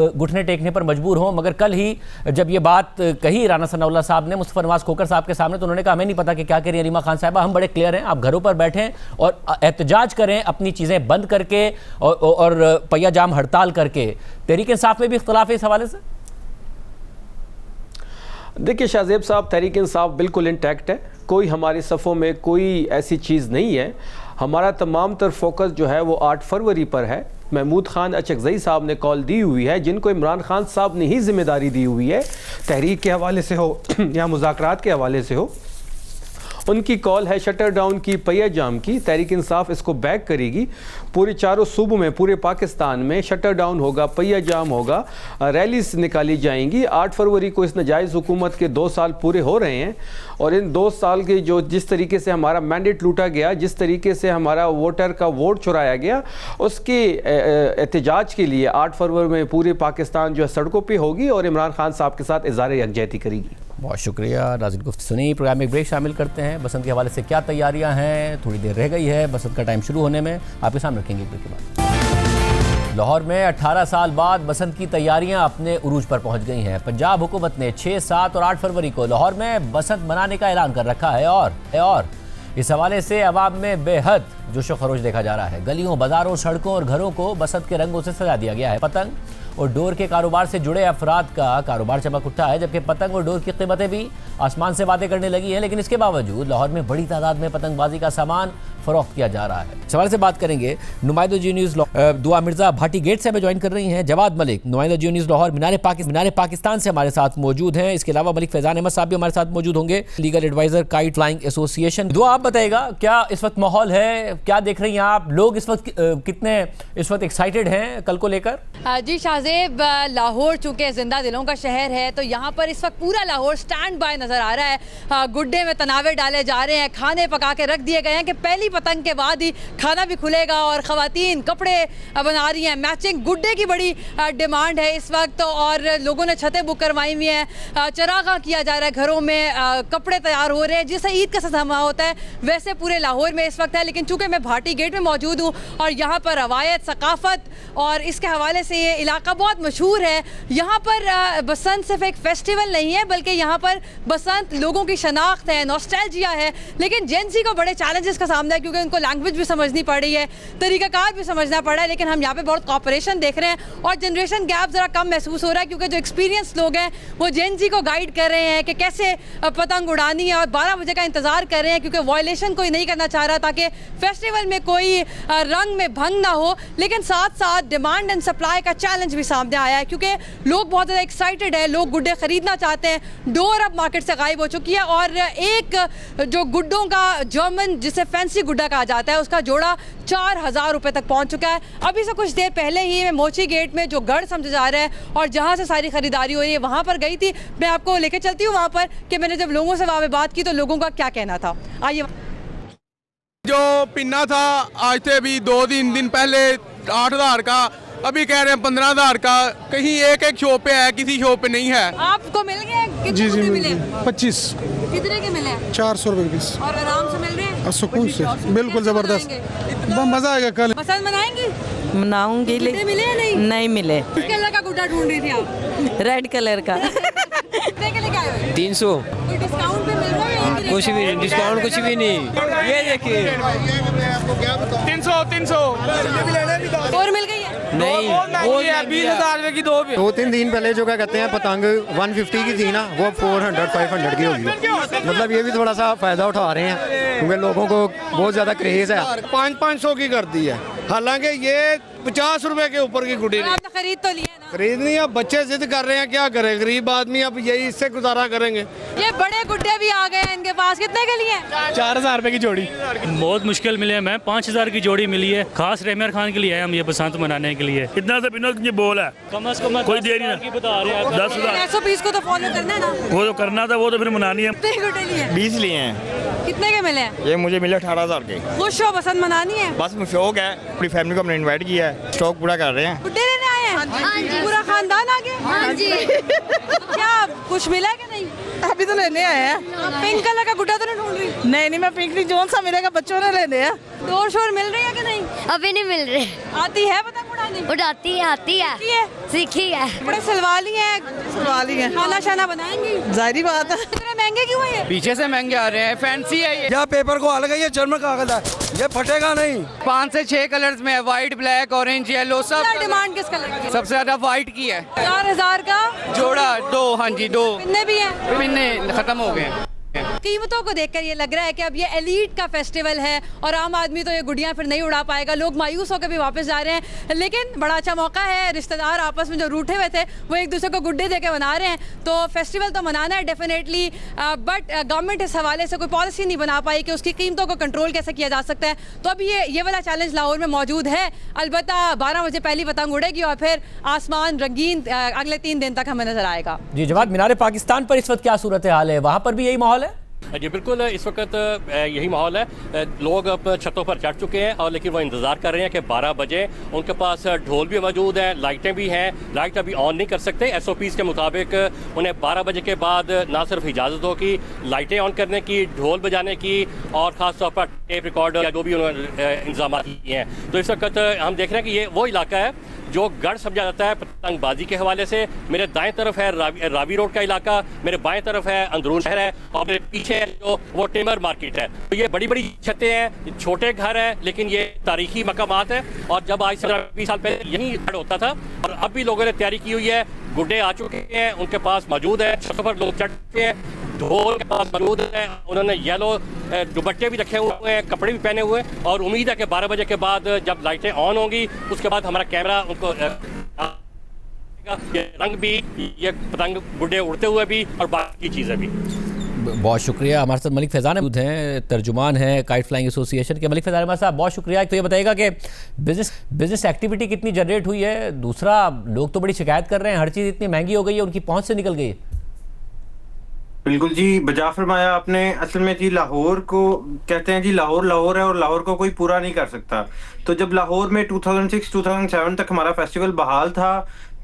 Speaker 1: घुटने टेकने पर मजबूर हों। मगर कल ही जब ये बात कही राना सनाउल्लाह साहब ने मुस्तफ़ा नवाज़ खोखर साहब के सामने, तो उन्होंने कहा हमें नहीं पता कि क्या कह रही है अलीमा खान साहिबा, हम बड़े क्लियर हैं, आप घरों पर बैठें और एहतजाज करें अपनी चीज़ें बंद करके और पहिया जाम हड़ताल करके। तहरीक इंसाफ में भी इख्तलाफ है इस हवाले से?
Speaker 5: देखिए शाहजेब साहब, तहरीक इंसाफ बिल्कुल इंटैक्ट है, कोई हमारे सफ़ों में कोई ऐसी चीज़ नहीं है। हमारा तमाम तर फोकस जो है वो 8 फरवरी पर है। महमूद खान अचकज़ई साहब ने कॉल दी हुई है, जिनको इमरान खान साहब ने ही जिम्मेदारी दी हुई है, तहरीक के हवाले से हो या मुज़ाकरात के हवाले से हो। उनकी कॉल है शटर डाउन की, पहिया जाम की। तहरीक इंसाफ इसको बैक करेगी। पूरे चारों सूबों में, पूरे पाकिस्तान में शटर डाउन होगा, पहिया जाम होगा, रैलीज निकाली जाएंगी। 8 फरवरी को इस नाजायज़ हुकूमत के 2 साल पूरे हो रहे हैं और इन 2 साल के जो जिस तरीके से हमारा मैंडेट लूटा गया, जिस तरीके से हमारा वोटर का वोट चुराया गया, उसके एहतजाज के लिए 8 फरवरी में पूरे पाकिस्तान जो है सड़कों पर होगी और इमरान खान साहब के साथ इज़हार यकजहती करेगी।
Speaker 1: बहुत शुक्रिया नाज़रीन, गुफ्तगू सुनी। प्रोग्राम में एक ब्रेक शामिल करते हैं। बसंत के हवाले से क्या तैयारियां हैं, थोड़ी देर रह गई है बसंत का टाइम शुरू होने में, आपके सामने रखेंगे ब्रेक के बाद। लाहौर में 18 साल बाद बसंत की तैयारियां अपने उरूज पर पहुंच गई हैं। पंजाब हुकूमत ने 6, 7 और 8 फरवरी को लाहौर में बसंत मनाने का ऐलान कर रखा है और इस हवाले से अवाम में बेहद जोश व खरोश देखा जा रहा है। गलियों, बाजारों, सड़कों और घरों को बसंत के रंगों से सजा दिया गया है। पतंग और डोर के कारोबार से जुड़े अफराद का कारोबार चमक उठा है, जबकि पतंग और डोर की कीमतें भी आसमान से बातें करने लगी हैं। लेकिन इसके बावजूद लाहौर में बड़ी तादाद में पतंगबाजी का सामान फरोख्त किया जा रहा है। इस सवाल से बात करेंगे नुमाइंदा जियो न्यूज़ दुआ मिर्जा भाटी गेट से हमें ज्वाइन कर रही हैं। जवाद मलिक नुमाइंदा जियो न्यूज़ लाहौर मीनार पाकिस्तान से हमारे साथ मौजूद हैं। इसके अलावा मलिक फैजान अहमद साहब भी हमारे साथ मौजूद होंगे, legal advisor kite flying association. दुआ आप बताइएगा क्या इस वक्त माहौल है, क्या देख रही हैं आप, लोग इस वक्त कितने इस वक्त एक्साइटेड हैं कल को लेकर?
Speaker 6: जी शाहजेब, लाहौर चूँकि जिंदा दिलों का शहर है तो यहाँ पर इस वक्त पूरा लाहौर स्टैंड बाय नज़र आ रहा है। गुड्डे में तनावे डाले जा रहे हैं, खाने पका के रख दिए गए हैं कि पहली पतंग के बाद ही खाना भी खुलेगा और ख़वातीन कपड़े बना रही हैं। मैचिंग गुड्डे की बड़ी डिमांड है इस वक्त और लोगों ने छतें बुक करवाई हुई हैं। चरागा किया जा रहा है, घरों में कपड़े तैयार हो रहे हैं। जिससे ईद का समा होता है वैसे पूरे लाहौर में इस वक्त है। लेकिन चूँकि मैं भाटी गेट में मौजूद हूँ और यहाँ पर रवायत, सकाफ़त और इसके हवाले से ये इलाका बहुत मशहूर है। यहाँ पर बसंत सिर्फ एक फेस्टिवल नहीं है बल्कि यहाँ पर बसंत लोगों की शनाख्त है, नॉस्टैल्जिया है। लेकिन जेन ज़ी को बड़े चैलेंजेस का सामना है क्योंकि उनको लैंग्वेज भी समझनी पड़ रही है, तरीक़ाकार भी समझना पड़ रहा है। लेकिन हम यहाँ पे बहुत कॉपरेशन देख रहे हैं और जनरेशन गैप ज़रा कम महसूस हो रहा है क्योंकि जो एक्सपीरियंस लोग हैं वो जेन ज़ी को गाइड कर रहे हैं कि कैसे पतंग उड़ानी है और 12 बजे का इंतज़ार कर रहे हैं क्योंकि वायलेशन कोई नहीं करना चाह रहा ताकि फेस्टिवल में कोई रंग में भंग ना हो। लेकिन साथ साथ डिमांड एंड सप्लाई का चैलेंज भी सामने आया है क्योंकि लोग बहुत ज़्यादा एक्साइटेड है, लोग गुड्डे ख़रीदना चाहते हैं। डोर अब मार्केट से गायब हो चुकी है और एक जो गुड्डों का जर्मन जिसे फैंसी गुड्डा कहा जाता है उसका जोड़ा 4000 रुपये तक पहुंच चुका है। अभी से कुछ देर पहले ही मैं मोची गेट में जो गढ़ समझा जा रहा है और जहां से सारी खरीदारी हो रही है वहां पर गई थी। मैं आपको लेकर चलती हूं वहां पर कि मैंने जब लोगों से वहां पे बात की तो लोगों का क्या कहना था। आइए।
Speaker 7: जो पिन्ना था आज से अभी 2-3 दिन पहले 8000 का, अभी कह रहे हैं 15000 का। कहीं एक शॉप पे है, किसी शॉप पे नहीं है।
Speaker 6: आपको मिल गए? कितने
Speaker 8: जी
Speaker 6: मिले?
Speaker 8: 25।
Speaker 6: कितने के मिले?
Speaker 8: 400 रुपए पीस।
Speaker 6: और आराम से मिल रहे हैं?
Speaker 8: सुकून से, बिल्कुल जबरदस्त, मजा आएगा। कल
Speaker 6: पसंद मनाएंगी?
Speaker 9: मनाऊंगी।
Speaker 6: कितने मिले या नहीं?
Speaker 9: नहीं मिले।
Speaker 6: किस कलर का गुड्डा ढूंढ रही थी आप?
Speaker 9: रेड कलर का।
Speaker 6: कितने के लेके आए हो?
Speaker 10: 300।
Speaker 6: कोई डिस्काउंट पे मिल रहा है?
Speaker 10: कुछ भी नहीं डिस्काउंट, कुछ भी नहीं। ये देखिए
Speaker 7: 300
Speaker 6: और मिल गई है?
Speaker 10: नहीं, वो
Speaker 7: 20,000 रुपए की
Speaker 8: 2-3 दिन पहले जो क्या कहते हैं पतंग 150 की थी ना, वो 400-500 की होगी। मतलब ये भी थोड़ा सा फायदा उठा रहे हैं क्योंकि लोगों को बहुत ज्यादा क्रेज है।
Speaker 7: 500 की कर दी है, हालांकि ये 50 रुपए के ऊपर की गुड्डी
Speaker 6: आपने खरीद तो लिया ना?
Speaker 3: खरीदनी है, बच्चे जिद कर रहे हैं, क्या करें गरीब आदमी, अब यही इससे गुजारा करेंगे।
Speaker 6: ये बड़े गुड्डे भी आ गए हैं इनके पास, कितने के लिए?
Speaker 3: 4000 रुपए की जोड़ी।
Speaker 9: बहुत मुश्किल मिले हमें, 5000 की जोड़ी मिली है, खास रेमर खान के लिए है, हम ये बसंत मनाने के लिए। कितना से बिनो ये बोल है, कम से कम कोई देर नहीं बता रहे हैं। 10,000
Speaker 6: 120 को तो फॉलो करना है ना,
Speaker 9: वो तो करना था, वो तो फिर मनानी है।
Speaker 6: कितने गुड्डे लिए?
Speaker 3: 20 लिए हैं।
Speaker 6: कितने के मिले हैं?
Speaker 3: ये मुझे मिले 18,000 के।
Speaker 6: खुश हो, पसंद मनानी है?
Speaker 3: बस शौक है, पूरी फैमिली को हमने इनवाइट किया है, स्टॉक पूरा कर रहे हैं।
Speaker 6: गुड्डे लेने आए हैं? हाँ जी। पूरा खानदान आ गया? हाँ जी। क्या कुछ मिला है कि नहीं?
Speaker 11: अभी तो लेने आए हैं।
Speaker 6: पिंक कलर का गुड्डा तो नहीं ढूंढ रही?
Speaker 11: नहीं, मैं पिंक नहीं, जोन सा मिलेगा बच्चों ने लेने हैं।
Speaker 6: डोर शोर मिल रही है कि नहीं?
Speaker 12: अभी नहीं मिल रहे।
Speaker 6: आती है पतंग उड़ानी?
Speaker 12: उड़ाती है, आती है, सीखी है।
Speaker 6: बड़े सलवा ली है, खाना शाना बनाएंगी?
Speaker 11: जाहिर बात है।
Speaker 6: इतने महंगे क्यों है?
Speaker 10: पीछे से महंगे आ रहे हैं, फैंसी है ये।
Speaker 3: या पेपर को अलग है, ये जर्मन कागज है, ये फटेगा नहीं।
Speaker 10: 5 से 6 कलर्स में है, व्हाइट, ब्लैक, ऑरेंज, येलो, सब।
Speaker 6: डिमांड किस कलर की?
Speaker 10: सबसे ज्यादा व्हाइट की है।
Speaker 6: 4000 का
Speaker 10: जोड़ा 2, हाँ जी 2।
Speaker 6: पिन्ने भी हैं?
Speaker 10: पिन्ने खत्म हो गए।
Speaker 6: कीमतों को देखकर ये लग रहा है कि अब ये एलीट का फेस्टिवल है और आम आदमी तो ये गुड़ियाँ फिर नहीं उड़ा पाएगा। लोग मायूस होकर भी वापस जा रहे हैं, लेकिन बड़ा अच्छा मौका है। रिश्तेदार आपस में जो रूठे हुए थे वो एक दूसरे को गुड्डे देके मना रहे हैं, तो फेस्टिवल तो मनाना है डेफिनेटली, बट गवर्नमेंट इस हवाले से कोई पॉलिसी नहीं बना पाई कि उसकी कीमतों को कंट्रोल कैसे किया जा सकता है। तो अब ये वाला चैलेंज लाहौर में मौजूद है। अलबत्ता 12 बजे पहली पतंग उड़ेगी और फिर आसमान रंगीन अगले 3 दिन तक हमें नजर आएगा।
Speaker 1: जी जवाद, मीनार पाकिस्तान पर इस वक्त क्या सूरत हाल है? वहाँ पर भी यही माहौल है?
Speaker 13: जी बिल्कुल, इस वक्त यही माहौल है। लोग अब छतों पर चढ़ चुके हैं और लेकिन वो इंतज़ार कर रहे हैं कि 12 बजे। उनके पास ढोल भी मौजूद हैं, लाइटें भी हैं। लाइट अभी ऑन नहीं कर सकते, SOPs के मुताबिक उन्हें 12 बजे के बाद ना सिर्फ इजाज़त हो कि लाइटें ऑन करने की, ढोल बजाने की और ख़ास तौर पर टेप रिकॉर्डर या जो भी उन्होंने इंतजाम किए हैं। तो इस वक्त हम देख रहे हैं कि ये वो इलाका है जो गढ़ समझा जाता है पतंगबाजी के हवाले से। मेरे दाएं तरफ है रावी रोड का इलाका, मेरे बाएं तरफ है अंदरून शहर है और मेरे पीछे है जो वो टिमर मार्केट है। तो ये बड़ी बड़ी छतें हैं, छोटे घर हैं, लेकिन ये तारीखी मकामात है। और जब आज से 20 साल पहले यहीं गढ़ होता था और अब भी लोगों ने तैयारी की हुई है। गुड्डे आ चुके हैं, उनके पास मौजूद है, छतों पर लोग चढ़ चुके हैं, ढोल के पास मौजूद है, उन्होंने येलो दुपट्टे भी रखे हुए हैं, कपड़े भी पहने हुए हैं। और उम्मीद है कि 12 बजे के बाद जब लाइटें ऑन होंगी उसके बाद हमारा कैमरा उनको ये रंग भी, ये पतंग गुड्डे उड़ते हुए भी और बाकी चीज़ें भी।
Speaker 1: बहुत शुक्रिया। हमारे साथ मलिक फैज़ान मौजूद हैं, तर्जुमान हैं काइट फ्लाइंग एसोसिएशन के। मलिक फैज़ान हमारे साथ, बहुत शुक्रिया। एक तो ये बताइएगा कि बिजनेस एक्टिविटी कितनी जनरेट हुई है, दूसरा लोग तो बड़ी शिकायत कर रहे हैं, हर चीज़ इतनी महंगी हो गई है, उनकी पहुँच से निकल गई है।
Speaker 14: बिल्कुल जी, बजा फरमाया आपने। असल में जी लाहौर को कहते हैं जी लाहौर है और लाहौर को कोई पूरा नहीं कर सकता। तो जब लाहौर में 2006-2007 तक हमारा फेस्टिवल बहाल था,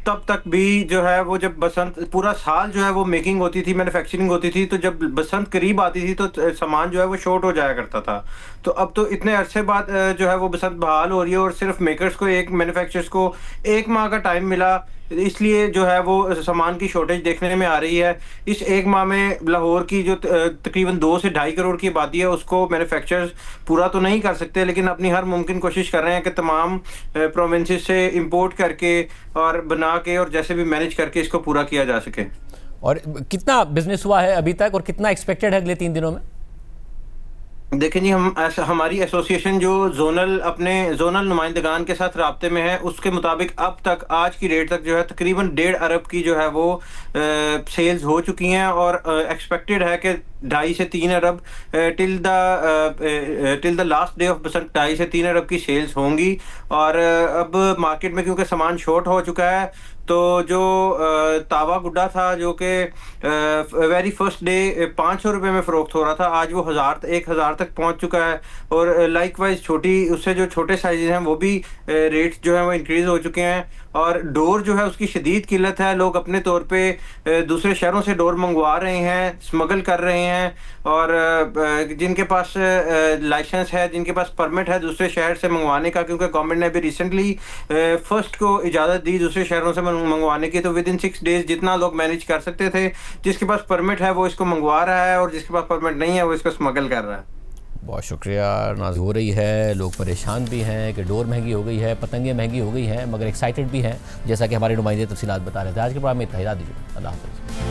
Speaker 14: तब तक भी जो है वो जब बसंत पूरा साल जो है वो मेकिंग होती थी, मैन्युफैक्चरिंग होती थी, तो जब बसंत करीब आती थी तो सामान जो है वो शॉर्ट हो जाया करता था। तो अब तो इतने अरसे बाद जो है वो बसंत बहाल हो रही है और सिर्फ मेकर्स को, मैन्युफैक्चरर्स को 1 माह का टाइम मिला, इसलिए जो है वो सामान की शॉर्टेज देखने में आ रही है। इस 1 माह में लाहौर की जो तकरीबन 2 से 2.5 करोड़ की आबादी है उसको मैन्युफैक्चरर्स पूरा तो नहीं कर सकते, लेकिन अपनी हर मुमकिन कोशिश कर रहे हैं कि तमाम प्रोविंसेस से इंपोर्ट करके और बना के और जैसे भी मैनेज करके इसको पूरा किया जा सके।
Speaker 1: और कितना बिजनेस हुआ है अभी तक और कितना एक्सपेक्टेड है अगले 3 दिनों में?
Speaker 14: देखें जी, हमारी एसोसिएशन जो जोनल नुमाइंदगान के साथ राब्ते में है, उसके मुताबिक अब तक आज की डेट तक जो है तकरीबन 1.5 अरब की जो है वो सेल्स हो चुकी हैं और एक्सपेक्टेड है कि 2.5 से 3 अरब till the last day of Basant 2.5 से 3 अरब की सेल्स होंगी। और अब मार्केट में क्योंकि सामान शॉर्ट हो चुका है, तो जो तावा गुड्डा था जो कि वेरी फर्स्ट डे 500 रुपये में फ़रोख्त हो रहा था, आज वो 1,000 तक पहुंच चुका है। और लाइकवाइज उससे जो छोटे साइज़ हैं वो भी रेट्स जो हैं वो इंक्रीज़ हो चुके हैं। और डोर जो है उसकी शदीद किल्लत है, लोग अपने तौर पे दूसरे शहरों से डोर मंगवा रहे हैं, स्मगल कर रहे हैं। और जिनके पास लाइसेंस है, जिनके पास परमिट है दूसरे शहर से मंगवाने का, क्योंकि गवर्नमेंट ने अभी रिसेंटली फर्स्ट को इजाज़त दी दूसरे शहरों से मंगवाने की, तो विदिन 6 डेज जितना लोग मैनेज कर सकते थे, जिसके पास परमिट है वो इसको मंगवा रहा है और जिसके पास परमिट नहीं है वो इसको स्मगल कर रहा है।
Speaker 1: बहुत शुक्रिया। नाज हो रही है, लोग परेशान भी हैं कि डोर महंगी हो गई है, पतंगें महंगी हो गई हैं, मगर एक्साइटेड भी हैं, जैसा कि हमारे नुमाइंदे तफसीलात बता रहे थे। आज के प्रोग्राम में इतना ही, दीजिए, अल्लाह हाफ़िज़।